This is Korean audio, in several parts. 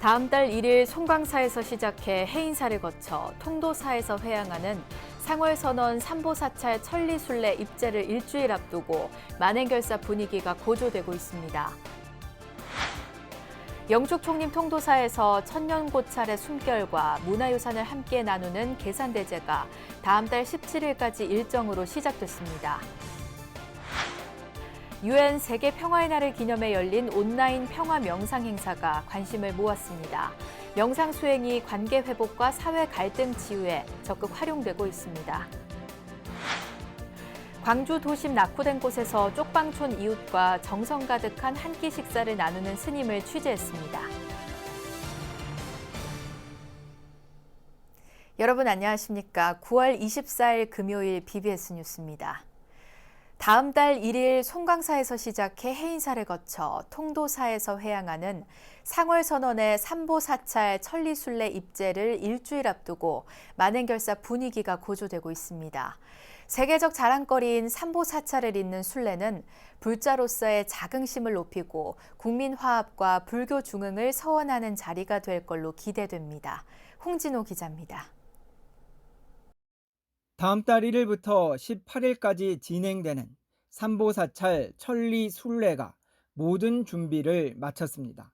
다음 달 1일 송광사에서 시작해 해인사를 거쳐 통도사에서 회항하는 상월선언 삼보사찰 천리순례 입제를 일주일 앞두고 만행결사 분위기가 고조되고 있습니다. 영축총림 통도사에서 천년고찰의 숨결과 문화유산을 함께 나누는 계산대제가 다음 달 17일까지 일정으로 시작됐습니다. UN 세계평화의 날을 기념해 열린 온라인 평화 명상 행사가 관심을 모았습니다. 명상 수행이 관계 회복과 사회 갈등 치유에 적극 활용되고 있습니다. 광주 도심 낙후된 곳에서 쪽방촌 이웃과 정성 가득한 한 끼 식사를 나누는 스님을 취재했습니다. 여러분 안녕하십니까? 9월 24일 금요일 BBS 뉴스입니다. 다음 달 1일 송광사에서 시작해 해인사를 거쳐 통도사에서 회항하는 상월선언의 삼보사찰 천리순례 입제를 일주일 앞두고 만행결사 분위기가 고조되고 있습니다. 세계적 자랑거리인 삼보사찰을 잇는 순례는 불자로서의 자긍심을 높이고 국민 화합과 불교 중흥을 서원하는 자리가 될 걸로 기대됩니다. 홍진호 기자입니다. 다음 달 1일부터 18일까지 진행되는 삼보사찰 천리순례가 모든 준비를 마쳤습니다.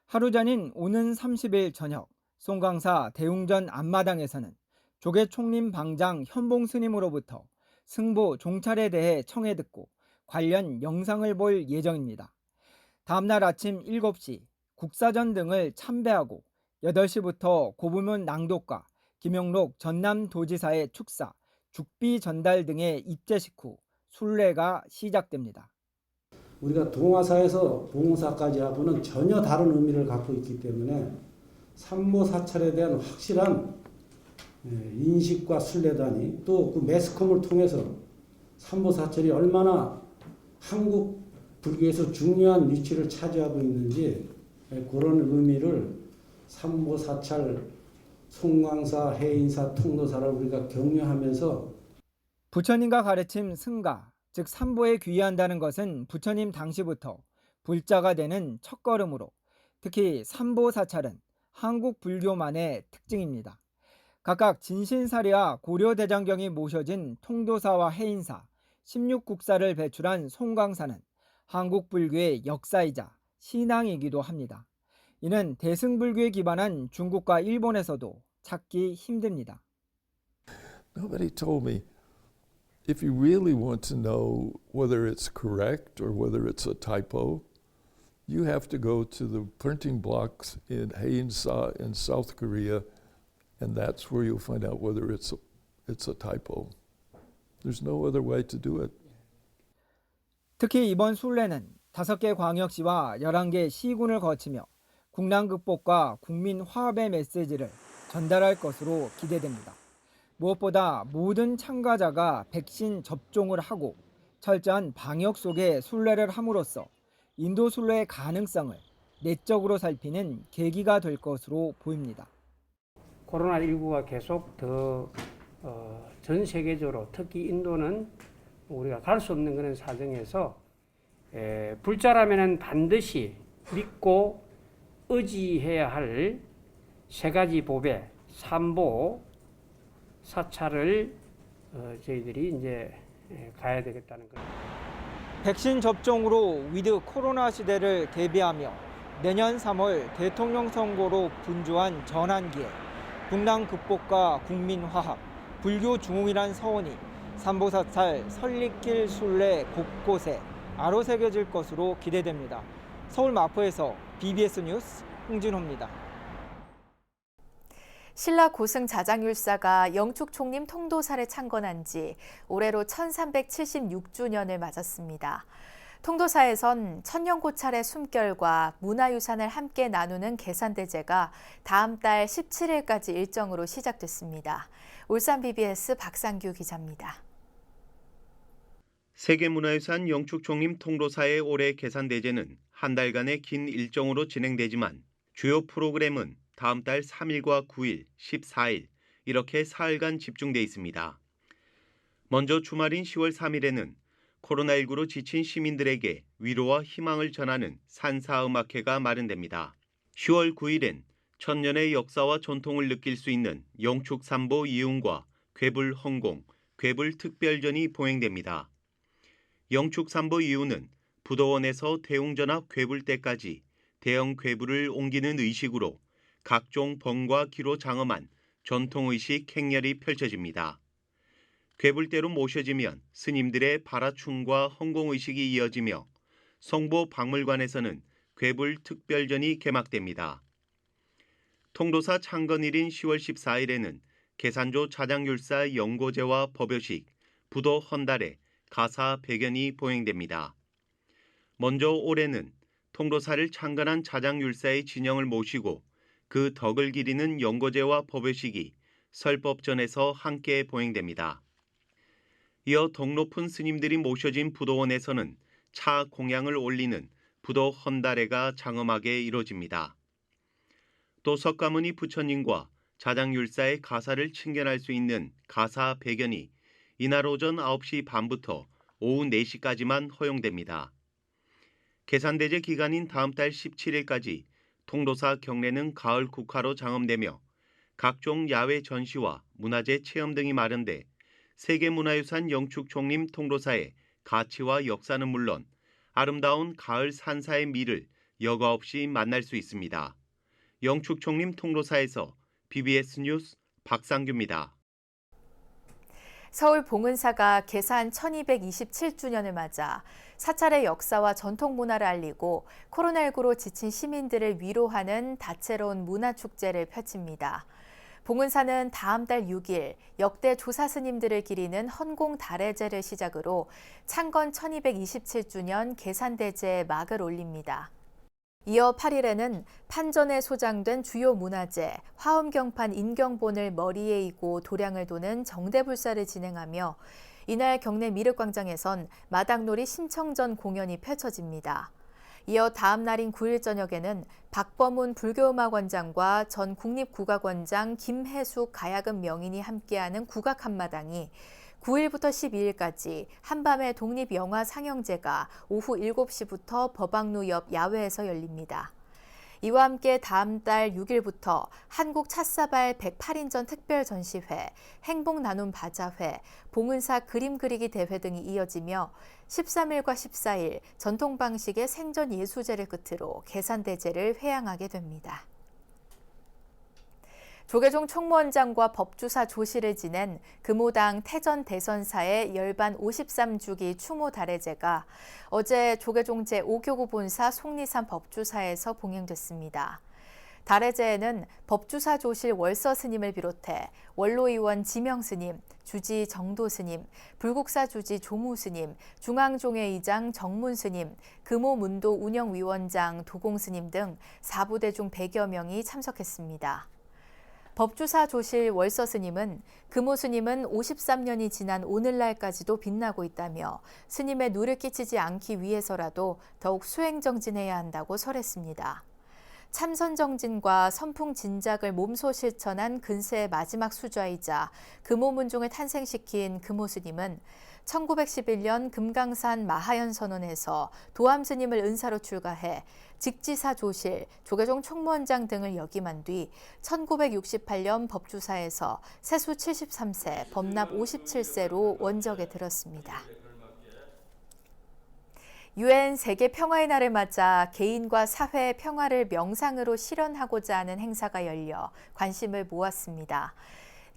하루 전인 오는 30일 저녁 송광사 대웅전 앞마당에서는 조계 총림 방장 현봉 스님으로부터 승보 종찰에 대해 청해 듣고 관련 영상을 볼 예정입니다. 다음 날 아침 7시 국사전 등을 참배하고 8시부터 고부문 낭독과 김영록 전남도지사의 축사, 죽비 전달 등의 입제식 후 순례가 시작됩니다. 우리가 동화사에서 봉사까지 하고는 전혀 다른 의미를 갖고 있기 때문에 삼보사찰에 대한 확실한 인식과 순례단이 또 그 매스컴을 통해서 삼보사찰이 얼마나 한국 불교에서 중요한 위치를 차지하고 있는지 그런 의미를 삼보사찰 송광사, 해인사, 통도사를 우리가 격려하면서 부처님과 가르침 승가, 즉 삼보에 귀의한다는 것은 부처님 당시부터 불자가 되는 첫걸음으로 특히 삼보사찰은 한국 불교만의 특징입니다. 각각 진신사리와 고려대장경이 모셔진 통도사와 해인사, 16국사를 배출한 송광사는 한국 불교의 역사이자 신앙이기도 합니다. 이는 대승불교에 기반한 중국과 일본에서도 찾기 힘듭니다. Nobody told me if you really want to know whether it's correct or whether it's a typo, you have to go to the printing blocks in Haeinsa in South Korea, and that's where you'll find out whether it's a typo. There's no other way to do it. 특히 이번 순례는 5개 광역시와 11개 시군을 거치며 국난 극복과 국민 화합의 메시지를 전달할 것으로 기대됩니다. 무엇보다 모든 참가자가 백신 접종을 하고 철저한 방역 속에 순례를 함으로써 인도 순례의 가능성을 내적으로 살피는 계기가 될 것으로 보입니다. 코로나19가 계속 더 전 세계적으로 특히 인도는 우리가 갈 수 없는 그런 사정에서 불자라면은 반드시 믿고 의지해야 할 세 가지 법의 삼보 사찰을 저희들이 이제 가야 되겠다는 거예요. 백신 접종으로 위드 코로나 시대를 대비하며 내년 3월 대통령 선거로 분주한 전환기에 국난 극복과 국민 화합, 불교 중흥이란 서원이 삼보사찰 설리길 순례 곳곳에 아로새겨질 것으로 기대됩니다. 서울 마포에서 BBS 뉴스 홍진호입니다. 신라 고승 자장율사가 영축총림 통도사를 창건한 지 올해로 1376주년을 맞았습니다. 통도사에선 천년고찰의 숨결과 문화유산을 함께 나누는 계산대제가 다음 달 17일까지 일정으로 시작됐습니다. 울산 BBS 박상규 기자입니다. 세계문화유산 영축총림 통도사의 올해 계산대제는 한 달간의 긴 일정으로 진행되지만 주요 프로그램은 다음 달 3일과 9일, 14일 이렇게 사흘간 집중돼 있습니다. 먼저 주말인 10월 3일에는 코로나19로 지친 시민들에게 위로와 희망을 전하는 산사음악회가 마련됩니다. 10월 9일엔 천년의 역사와 전통을 느낄 수 있는 영축삼보 이윤과 괴불 헌공, 괴불 특별전이 보행됩니다. 영축삼보 이윤은 부도원에서 대웅전합 괴불 때까지 대형 괴불을 옮기는 의식으로 각종 번과 기로 장엄한 전통의식 행렬이 펼쳐집니다. 괴불대로 모셔지면 스님들의 발화춤과 헌공의식이 이어지며 성보 박물관에서는 괴불 특별전이 개막됩니다. 통도사 창건일인 10월 14일에는 계산조 자장율사 영고제와 법요식, 부도 헌달에 가사 백연이 보행됩니다. 먼저 올해는 통도사를 창건한 자장율사의 진영을 모시고 그 덕을 기리는 영고제와 법요식이 설법전에서 함께 보행됩니다. 이어 덕 높은 스님들이 모셔진 부도원에서는 차 공양을 올리는 부도 헌달회가 장엄하게 이뤄집니다. 또 석가모니 부처님과 자장율사의 가사를 친견할 수 있는 가사 백연이 이날 오전 9시 반부터 오후 4시까지만 허용됩니다. 계산대제 기간인 다음 달 17일까지 통도사 경내는 가을 국화로 장엄되며 각종 야외 전시와 문화재 체험 등이 마련돼 세계문화유산 영축총림 통도사의 가치와 역사는 물론 아름다운 가을 산사의 미를 여과 없이 만날 수 있습니다. 영축총림 통도사에서 BBS 뉴스 박상규입니다. 서울 봉은사가 개산 1227주년을 맞아 사찰의 역사와 전통 문화를 알리고 코로나19로 지친 시민들을 위로하는 다채로운 문화축제를 펼칩니다. 봉은사는 다음 달 6일 역대 조사 스님들을 기리는 헌공달해제를 시작으로 창건 1227주년 계산대제에 막을 올립니다. 이어 8일에는 판전에 소장된 주요 문화재, 화엄경판 인경본을 머리에 이고 도량을 도는 정대불사를 진행하며 이날 경내 미륵광장에선 마당놀이 신청전 공연이 펼쳐집니다. 이어 다음 날인 9일 저녁에는 박범훈 불교음악원장과 전 국립국악원장 김혜숙 가야금 명인이 함께하는 국악한마당이 9일부터 12일까지 한밤의 독립영화 상영제가 오후 7시부터 법왕루 옆 야외에서 열립니다. 이와 함께 다음 달 6일부터 한국 찻사발 108인전 특별전시회, 행복나눔 바자회, 봉은사 그림 그리기 대회 등이 이어지며 13일과 14일 전통 방식의 생전 예수제를 끝으로 계산대제를 회양하게 됩니다. 조계종 총무원장과 법주사 조실을 지낸 금호당 태전 대선사의 열반 53주기 추모 달해제가 어제 조계종 제5교구 본사 속리산 법주사에서 봉행됐습니다. 달해제에는 법주사 조실 월서 스님을 비롯해 원로의원 지명 스님, 주지 정도 스님, 불국사 주지 조무 스님, 중앙종회의장 정문 스님, 금호문도 운영위원장 도공 스님 등 4부대 중 100여 명이 참석했습니다. 법주사 조실 월서 스님은 금호 스님은 53년이 지난 오늘날까지도 빛나고 있다며 스님의 누를 끼치지 않기 위해서라도 더욱 수행정진해야 한다고 설했습니다. 참선정진과 선풍진작을 몸소 실천한 근세의 마지막 수좌이자 금호문종을 탄생시킨 금호 스님은 1911년 금강산 마하연 선원에서 도암 스님을 은사로 출가해 직지사 조실, 조계종 총무원장 등을 역임한 뒤 1968년 법주사에서 세수 73세, 법납 57세로 원적에 들었습니다. UN 세계 평화의 날을 맞아 개인과 사회의 평화를 명상으로 실현하고자 하는 행사가 열려 관심을 모았습니다.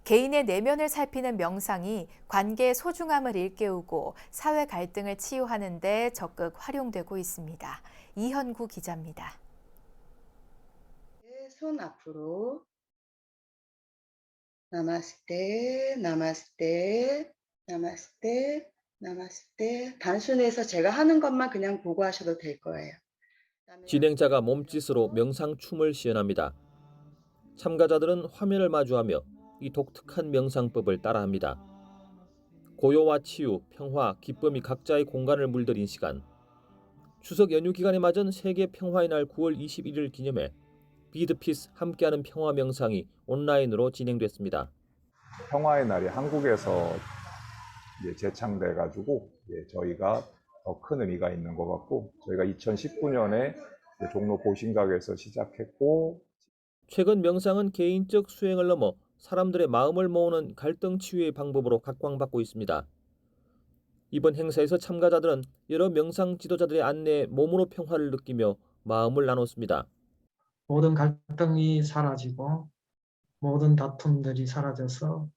개인의 내면을 살피는 명상이 관계의 소중함을 일깨우고 사회 갈등을 치유하는 데 적극 활용되고 있습니다. 이현구 기자입니다. 손 앞으로. 나마스테, 나마스테, 나마스테, 나마스테. 단순해서 제가 하는 것만 그냥 보고 하셔도 될 거예요. 진행자가 몸짓으로 명상춤을 시연합니다. 참가자들은 화면을 마주하며 이 독특한 명상법을 따라합니다. 고요와 치유, 평화, 기쁨이 각자의 공간을 물들인 시간. 추석 연휴 기간에 맞은 세계 평화의 날 9월 21일을 기념해 비드피스 함께하는 평화 명상이 온라인으로 진행됐습니다. 평화의 날이 한국에서 재창돼가지고 저희가 더 큰 의미가 있는 것 같고, 저희가 2019년에 종로 보신각에서 시작했고 최근 명상은 개인적 수행을 넘어 사람들의 마음을 모으는 갈등 치유의 방법으로 각광받고 있습니다. 이번 행사에서 참가자들은 여러 명상 지도자들의 안내에 몸으로 평화를 느끼며 마음을 나눴습니다. 모든 갈등이 사라지고 모든 다툼들이 사라져서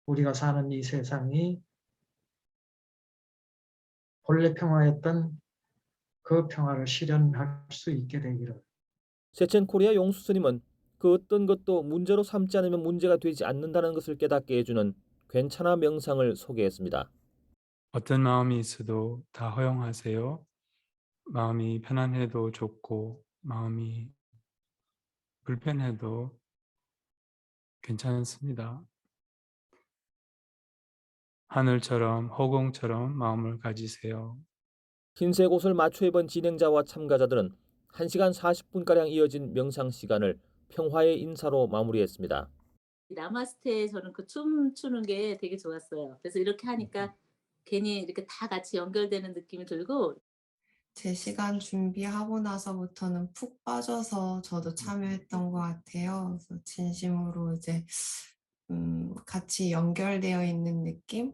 우리가 사는 이 세상이 본래 평화였던 그 평화를 실현할 수 있게 되기를. 세첸코리아 용수 스님은 그 어떤 것도 문제로 삼지 않으면 문제가 되지 않는다는 것을 깨닫게 해주는 괜찮아 명상을 소개했습니다. 어떤 마음이 있어도 다 허용하세요. 마음이 편안해도 좋고 마음이 불편해도 괜찮습니다. 하늘처럼 허공처럼 마음을 가지세요. 흰색 옷을 맞춰 입은 진행자와 참가자들은 1시간 40분가량 이어진 명상 시간을 평화의 인사로 마무리했습니다. 나마스테 저는 그 춤 추는 게 되게 좋았어요. 그래서 이렇게 하니까 괜히 이렇게 다 같이 연결되는 느낌이 들고 제 시간 준비하고 나서부터는 푹 빠져서 저도 참여했던 것 같아요. 그래서 진심으로 이제 같이 연결되어 있는 느낌?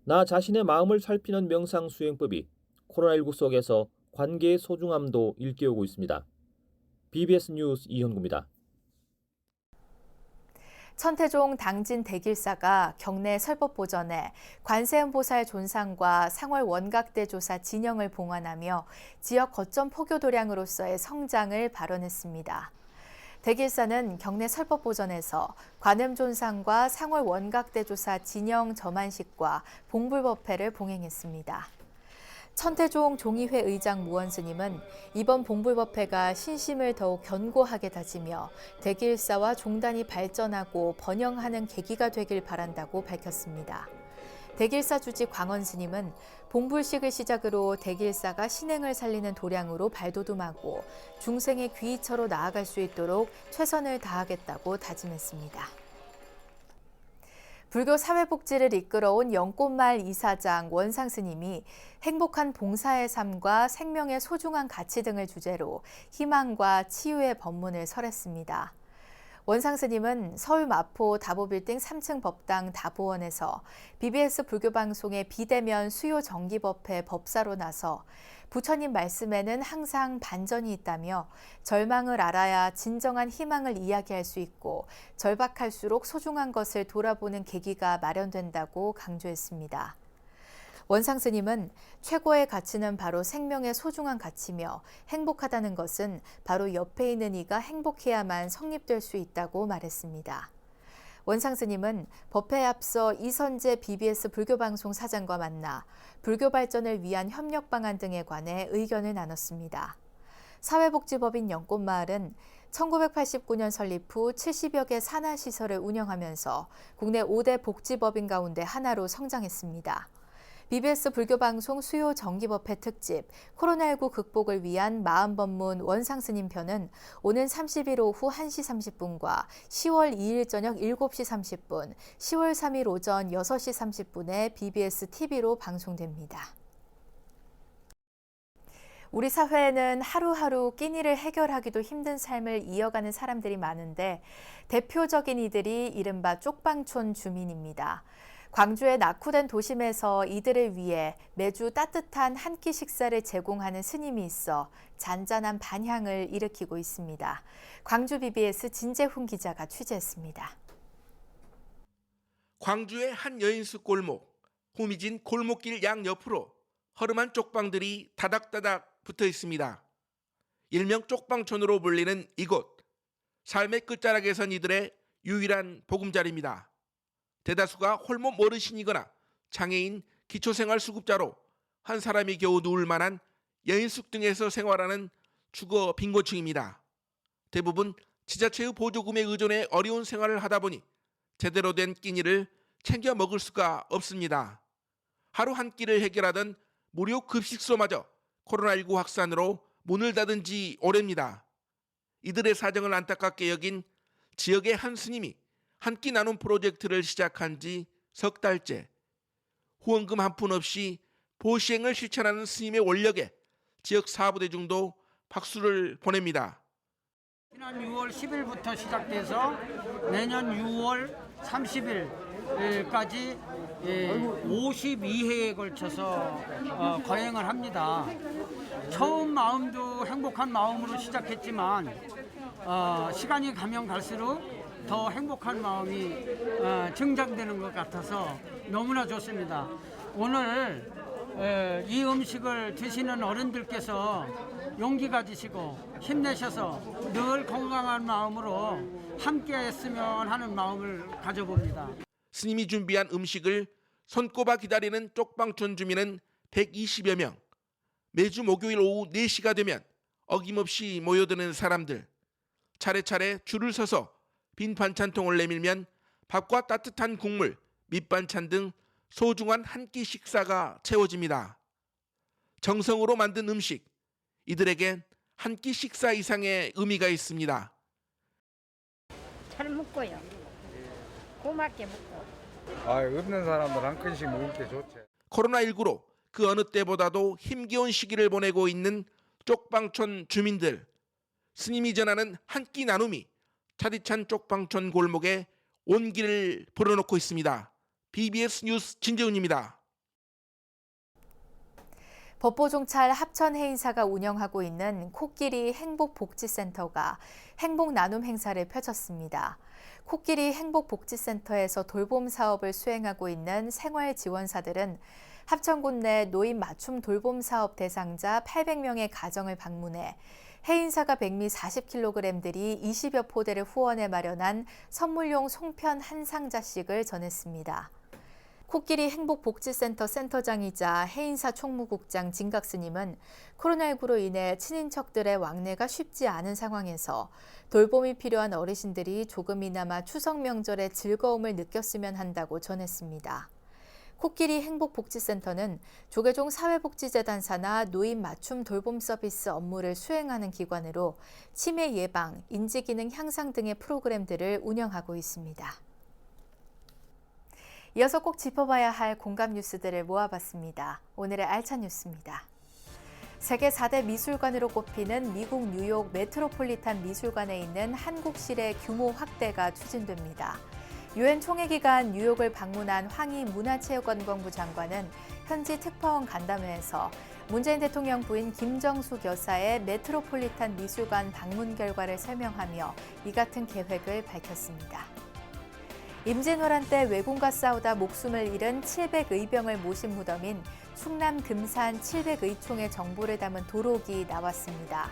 나 자신의 마음을 살피는 명상 수행법이 코로나19 속에서 관계의 소중함도 일깨우고 있습니다. BBS 뉴스 이현구입니다. 천태종 당진 대길사가 경내 설법보전에 관세음보살 존상과 상월 원각대조사 진영을 봉헌하며 지역 거점 포교 도량으로서의 성장을 발언했습니다. 대길사는 경내 설법보전에서 관음존상과 상월 원각대조사 진영 점안식과 봉불법회를 봉행했습니다. 천태종 종의회 의장 무원스님은 이번 봉불법회가 신심을 더욱 견고하게 다지며 대길사와 종단이 발전하고 번영하는 계기가 되길 바란다고 밝혔습니다. 대길사 주지 광원스님은 봉불식을 시작으로 대길사가 신행을 살리는 도량으로 발돋움하고 중생의 귀의처로 나아갈 수 있도록 최선을 다하겠다고 다짐했습니다. 불교 사회복지를 이끌어온 영꽃마을 이사장 원상스님이 행복한 봉사의 삶과 생명의 소중한 가치 등을 주제로 희망과 치유의 법문을 설했습니다. 원상스님은 서울 마포 다보빌딩 3층 법당 다보원에서 BBS 불교방송의 비대면 수요 정기법회 법사로 나서 부처님 말씀에는 항상 반전이 있다며 절망을 알아야 진정한 희망을 이야기할 수 있고 절박할수록 소중한 것을 돌아보는 계기가 마련된다고 강조했습니다. 원상스님은 최고의 가치는 바로 생명의 소중한 가치며 행복하다는 것은 바로 옆에 있는 이가 행복해야만 성립될 수 있다고 말했습니다. 원상스님은 법회에 앞서 이선재 BBS 불교방송 사장과 만나 불교 발전을 위한 협력 방안 등에 관해 의견을 나눴습니다. 사회복지법인 영꽃마을은 1989년 설립 후 70여 개 산하시설을 운영하면서 국내 5대 복지법인 가운데 하나로 성장했습니다. BBS 불교방송 수요 정기법회 특집 코로나19 극복을 위한 마음법문 원상스님 편은 오는 30일 오후 1시 30분과 10월 2일 저녁 7시 30분, 10월 3일 오전 6시 30분에 BBS TV로 방송됩니다. 우리 사회에는 하루하루 끼니를 해결하기도 힘든 삶을 이어가는 사람들이 많은데 대표적인 이들이 이른바 쪽방촌 주민입니다. 광주의 낙후된 도심에서 이들을 위해 매주 따뜻한 한 끼 식사를 제공하는 스님이 있어 잔잔한 반향을 일으키고 있습니다. 광주 BBS 진재훈 기자가 취재했습니다. 광주의 한 여인숙 골목, 후미진 골목길 양옆으로 허름한 쪽방들이 다닥다닥 붙어 있습니다. 일명 쪽방촌으로 불리는 이곳, 삶의 끝자락에 선 이들의 유일한 보금자리입니다. 대다수가 홀몸 어르신이거나 장애인 기초생활수급자로 한 사람이 겨우 누울 만한 여인숙 등에서 생활하는 주거 빈곤층입니다. 대부분 지자체의 보조금에 의존해 어려운 생활을 하다 보니 제대로 된 끼니를 챙겨 먹을 수가 없습니다. 하루 한 끼를 해결하던 무료 급식소마저 코로나19 확산으로 문을 닫은 지 오래입니다. 이들의 사정을 안타깝게 여긴 지역의 한 스님이 한 끼 나눔 프로젝트를 시작한 지 석 달째. 후원금 한 푼 없이 보시행을 실천하는 스님의 원력에 지역 사부대중도 박수를 보냅니다. 지난 6월 10일부터 시작돼서 내년 6월 30일까지 52회에 걸쳐서 거행을 합니다. 처음 마음도 행복한 마음으로 시작했지만 시간이 가면 갈수록 더 행복한 마음이 증장되는 것 같아서 너무나 좋습니다. 오늘 이 음식을 드시는 어른들께서 용기 가지시고 힘내셔서 늘 건강한 마음으로 함께 했으면 하는 마음을 가져봅니다. 스님이 준비한 음식을 손꼽아 기다리는 쪽방촌 주민은 120여 명. 매주 목요일 오후 4시가 되면 어김없이 모여드는 사람들. 차례차례 줄을 서서 빈 반찬통을 내밀면 밥과 따뜻한 국물, 밑반찬 등 소중한 한 끼 식사가 채워집니다. 정성으로 만든 음식, 이들에겐 한 끼 식사 이상의 의미가 있습니다. 잘 먹고요. 고맙게 먹고. 없는 사람들 한 끈씩 먹을 게 좋지. 코로나19로 그 어느 때보다도 힘겨운 시기를 보내고 있는 쪽방촌 주민들. 스님이 전하는 한 끼 나눔이 차디찬 쪽방촌 골목에 온기를 불어넣고 있습니다. BBS 뉴스 진재훈입니다. 법보종찰 합천해인사가 운영하고 있는 코끼리 행복복지센터가 행복나눔 행사를 펼쳤습니다. 코끼리 행복복지센터에서 돌봄 사업을 수행하고 있는 생활지원사들은 합천군 내 노인 맞춤 돌봄 사업 대상자 800명의 가정을 방문해 해인사가 백미 40kg들이 20여 포대를 후원해 마련한 선물용 송편 한 상자씩을 전했습니다. 코끼리 행복복지센터 센터장이자 해인사 총무국장 진각스님은 코로나19로 인해 친인척들의 왕래가 쉽지 않은 상황에서 돌봄이 필요한 어르신들이 조금이나마 추석 명절의 즐거움을 느꼈으면 한다고 전했습니다. 코끼리 행복복지센터는 조계종 사회복지재단사나 노인 맞춤 돌봄 서비스 업무를 수행하는 기관으로 치매 예방, 인지기능 향상 등의 프로그램들을 운영하고 있습니다. 이어서 꼭 짚어봐야 할 공감 뉴스들을 모아봤습니다. 오늘의 알찬 뉴스입니다. 세계 4대 미술관으로 꼽히는 미국 뉴욕 메트로폴리탄 미술관에 있는 한국실의 규모 확대가 추진됩니다. 유엔 총회 기간 뉴욕을 방문한 황희 문화체육관광부 장관은 현지 특파원 간담회에서 문재인 대통령 부인 김정숙 여사의 메트로폴리탄 미술관 방문 결과를 설명하며 이 같은 계획을 밝혔습니다. 임진왜란 때 왜군과 싸우다 목숨을 잃은 700의병을 모신 무덤인 충남 금산 700의총의 정보를 담은 도록이 나왔습니다.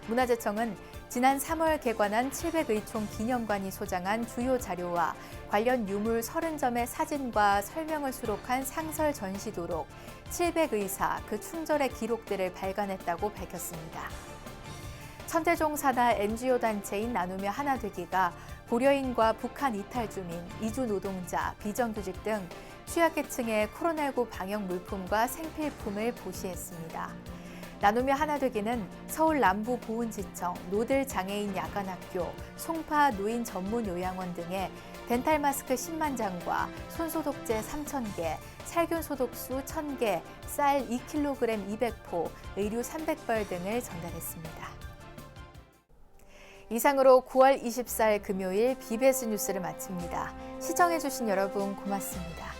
문화재청은 지난 3월 개관한 700의총 기념관이 소장한 주요 자료와 관련 유물 30점의 사진과 설명을 수록한 상설 전시 도록, 700의사 그 충절의 기록들을 발간했다고 밝혔습니다. 천태종 산하 NGO 단체인 나누며 하나 되기가 고려인과 북한 이탈 주민, 이주 노동자, 비정규직 등 취약계층의 코로나19 방역 물품과 생필품을 보시했습니다. 나누며 하나 되기는 서울 남부 보훈지청, 노들 장애인 야간학교, 송파 노인 전문 요양원 등의 덴탈 마스크 10만 장과 손소독제 3,000개, 살균 소독수 1,000개, 쌀 2kg 200포, 의류 300벌 등을 전달했습니다. 이상으로 9월 24일 금요일 BBS 뉴스를 마칩니다. 시청해주신 여러분 고맙습니다.